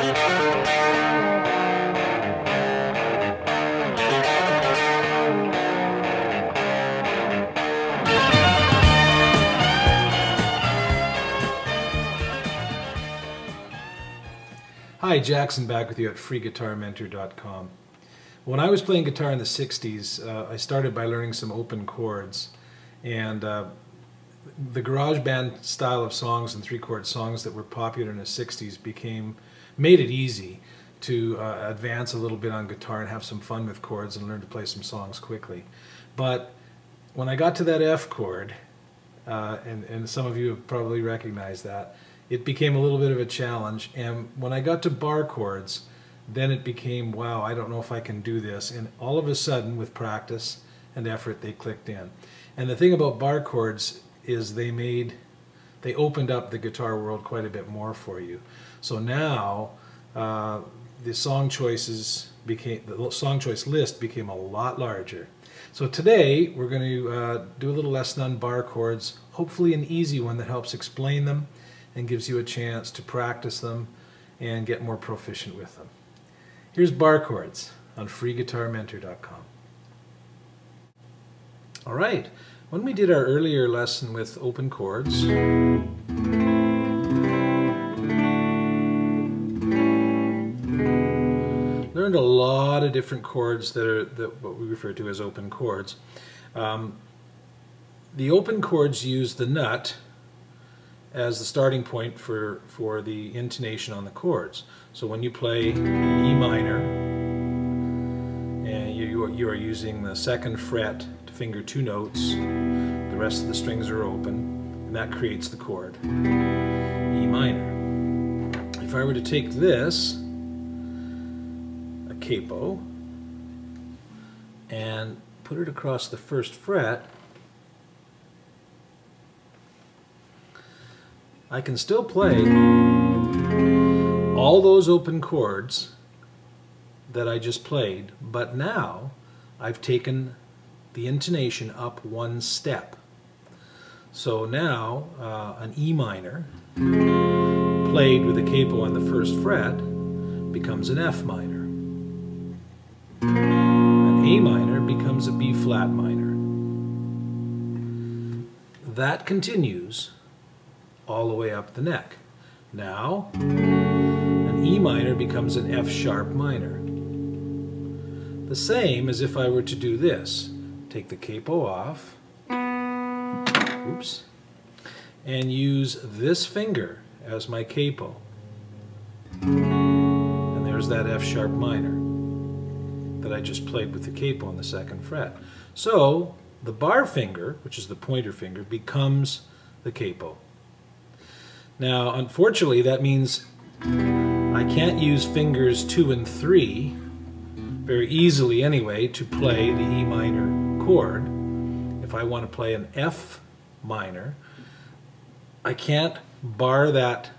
Hi, Jackson back with you at freeguitarmentor.com. When I was playing guitar in the 60s, I started by learning some open chords, and the garage band style of songs and three-chord songs that were popular in the 60s made it easy to advance a little bit on guitar and have some fun with chords and learn to play some songs quickly. But when I got to that F chord, and some of you have probably recognized that, it became a little bit of a challenge, and when I got to bar chords, then it became, wow, I don't know if I can do this, and all of a sudden, with practice and effort, they clicked in. And the thing about bar chords is they opened up the guitar world quite a bit more for you. So now the song choice list became a lot larger. So today we're going to do a little lesson on bar chords, hopefully an easy one that helps explain them and gives you a chance to practice them and get more proficient with them. Here's bar chords on freeguitarmentor.com. All right, when we did our earlier lesson with open chords, learned a lot of different chords that are what we refer to as open chords. The open chords use the nut as the starting point for the intonation on the chords. So when you play E minor, and you are using the second fret to finger two notes, the rest of the strings are open, and that creates the chord, E minor. If I were to take this, a capo, and put it across the first fret, I can still play all those open chords that I just played, but now I've taken the intonation up one step. So now an E minor played with a capo on the first fret becomes an F minor. An A minor becomes a B flat minor. That continues all the way up the neck. Now, an E minor becomes an F sharp minor. The same as if I were to do this. Take the capo off, oops, and use this finger as my capo. And there's that F sharp minor that I just played with the capo on the second fret. So, the bar finger, which is the pointer finger, becomes the capo. Now, unfortunately, that means I can't use fingers 2 and 3 very easily anyway to play the E minor chord. If I want to play an F minor, I can't bar that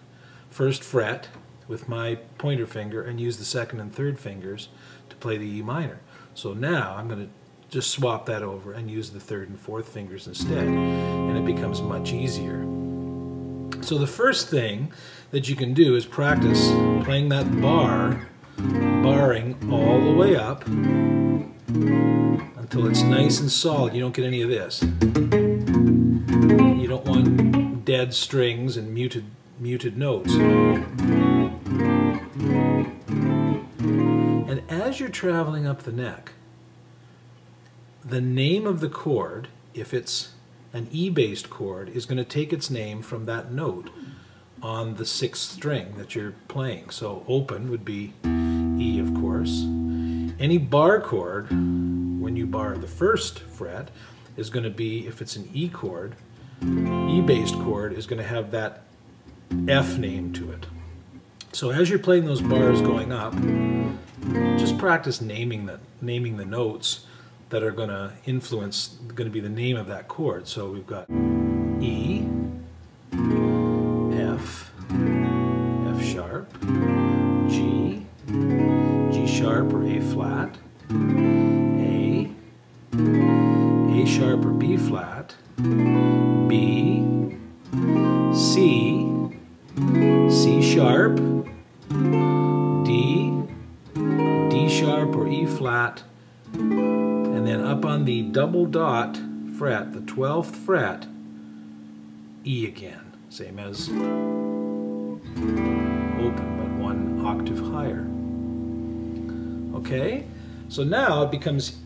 first fret with my pointer finger and use the second and third fingers to play the E minor. So now I'm going to just swap that over and use the third and fourth fingers instead, and it becomes much easier. So the first thing that you can do is practice playing that barring all the way up until it's nice and solid. You don't get any of this. You don't want dead strings and muted notes. And as you're traveling up the neck, the name of the chord, if it's an E-based chord, is going to take its name from that note on the 6th string that you're playing. So open would be E, of course. Any bar chord, when you bar the first fret, is going to be, if it's an E chord, E-based chord is going to have that F name to it. So as you're playing those bars going up, just practice naming the notes that are going to be the name of that chord. So we've got E, F, F sharp, G, G sharp or A flat, A sharp or B flat, B, C, C sharp, flat, and then up on the double dot fret, the 12th fret, E again, same as open, but one octave higher. Okay, so now it becomes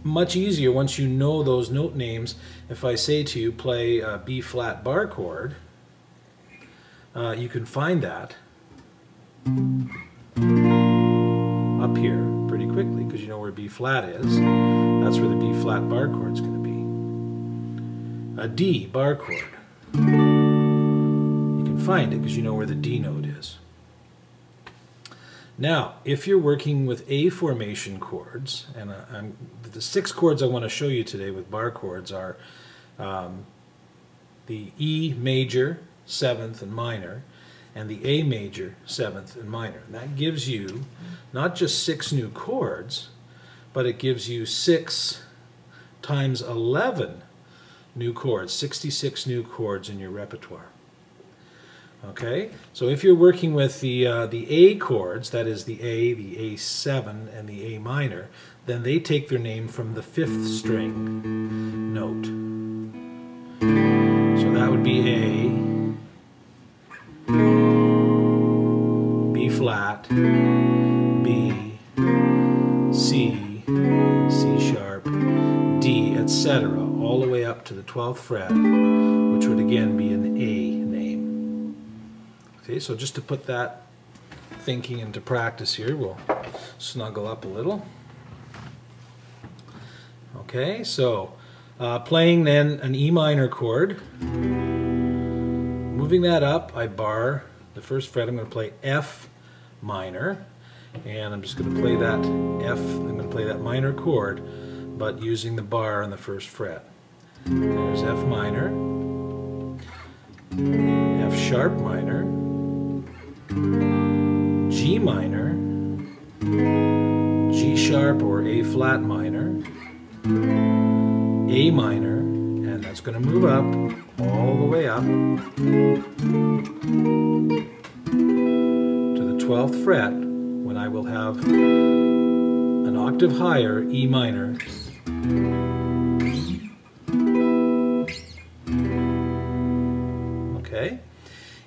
much easier once you know those note names. If I say to you, play a B flat bar chord, you can find that up here pretty quickly because you know where B flat is. That's where the B flat bar chord is going to be. A D bar chord, you can find it because you know where the D note is. Now, if you're working with A formation chords, and the 6 chords I want to show you today with bar chords are the E major, 7th, and minor, and the A major, 7th, and minor. And that gives you not just 6 new chords, but it gives you 6 times 11 new chords, 66 new chords in your repertoire. Okay, so if you're working with the A chords, that is the A7, and the A minor, then they take their name from the 5th string note. So that would be A, B flat, B, C, C sharp, D, etc., all the way up to the 12th fret, which would again be an A name. Okay, so just to put that thinking into practice here, we'll snuggle up a little. Okay, so playing then an E minor chord, moving that up, I bar the 1st fret. I'm going to play F minor, and I'm just going to play that F, I'm going to play that minor chord, but using the bar on the 1st fret. There's F minor, F sharp minor, G minor, G sharp or A flat minor, A minor, and that's going to move up, all the way up to the 12th fret, when I will have an octave higher E minor, okay?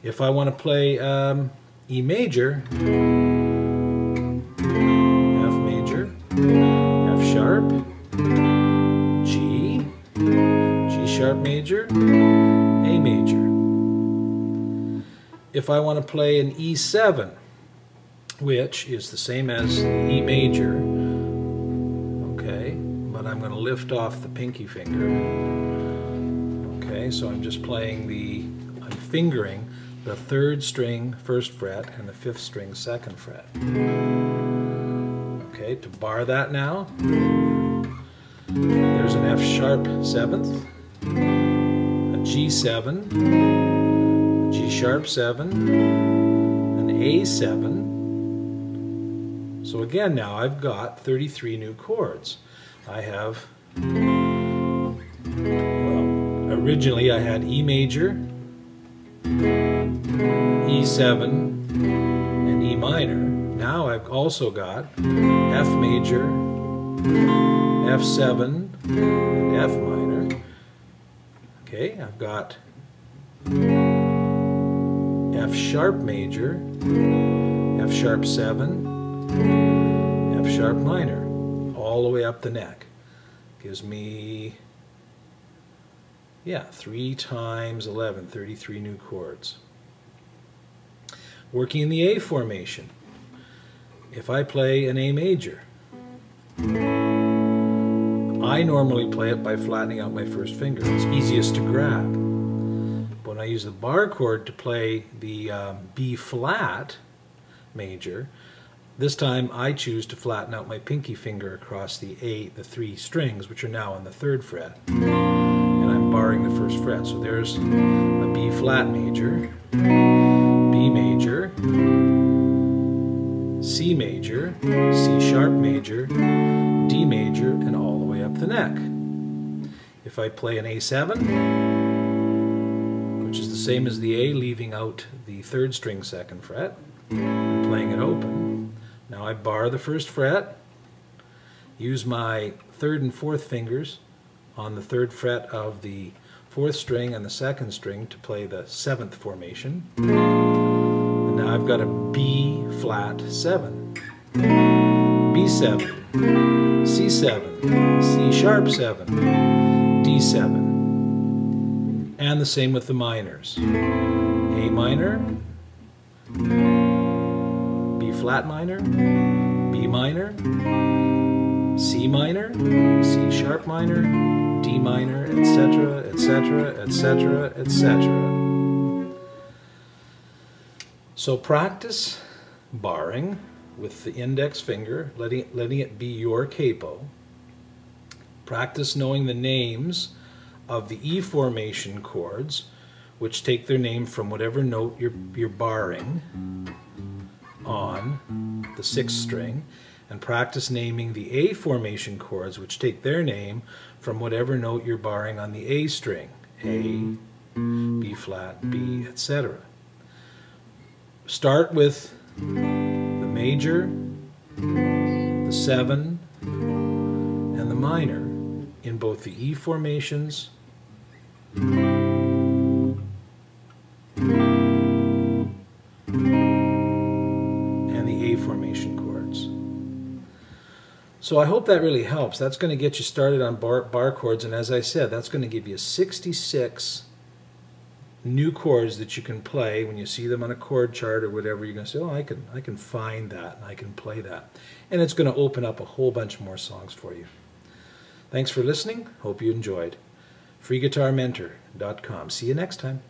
If I want to play E major, F major, F sharp, G, G sharp major, A major. If I want to play an E7, which is the same as E major, okay, but I'm going to lift off the pinky finger. Okay, so I'm just playing I'm fingering the 3rd string 1st fret and the 5th string 2nd fret. Okay, to bar that now, there's an F sharp 7th, a G7, a G sharp 7, an A7. So again now I've got 33 new chords. I have, well, originally I had E major, E7, and E minor. Now I've also got F major, F7, and F minor. Okay, I've got F sharp major, F sharp 7, F sharp minor, all the way up the neck. Gives me, yeah, 3 times 11, 33 new chords. Working in the A formation, if I play an A major, I normally play it by flattening out my 1st finger. It's easiest to grab. But when I use the bar chord to play the B flat major, this time I choose to flatten out my pinky finger across the 3 strings, which are now on the 3rd fret, and I'm barring the 1st fret. So there's a B flat major, B major, C major, C sharp major, D major, and all the way up the neck. If I play an A7, which is the same as the A, leaving out the 3rd string 2nd fret, and playing it open, now I bar the 1st fret, use my 3rd and 4th fingers on the 3rd fret of the 4th string and the 2nd string to play the 7th formation. And now I've got a B flat 7, B7, C7, C sharp 7, D7. And the same with the minors. A minor, B flat minor, B minor, C minor, C sharp minor, D minor, etc., etc., etc., etc. So practice barring with the index finger, letting it be your capo. Practice knowing the names of the E formation chords, which take their name from whatever note you're barring on the 6th string, and practice naming the A formation chords, which take their name from whatever note you're barring on the A string, A, B flat, B, etc. Start with the major, the 7, and the minor in both the E formations and the A formation chords. So I hope that really helps. That's going to get you started on bar chords, and as I said, that's going to give you 66 new chords that you can play. When you see them on a chord chart or whatever, you're going to say, oh, I can find that, and I can play that. And it's going to open up a whole bunch more songs for you. Thanks for listening. Hope you enjoyed. FreeGuitarMentor.com. See you next time.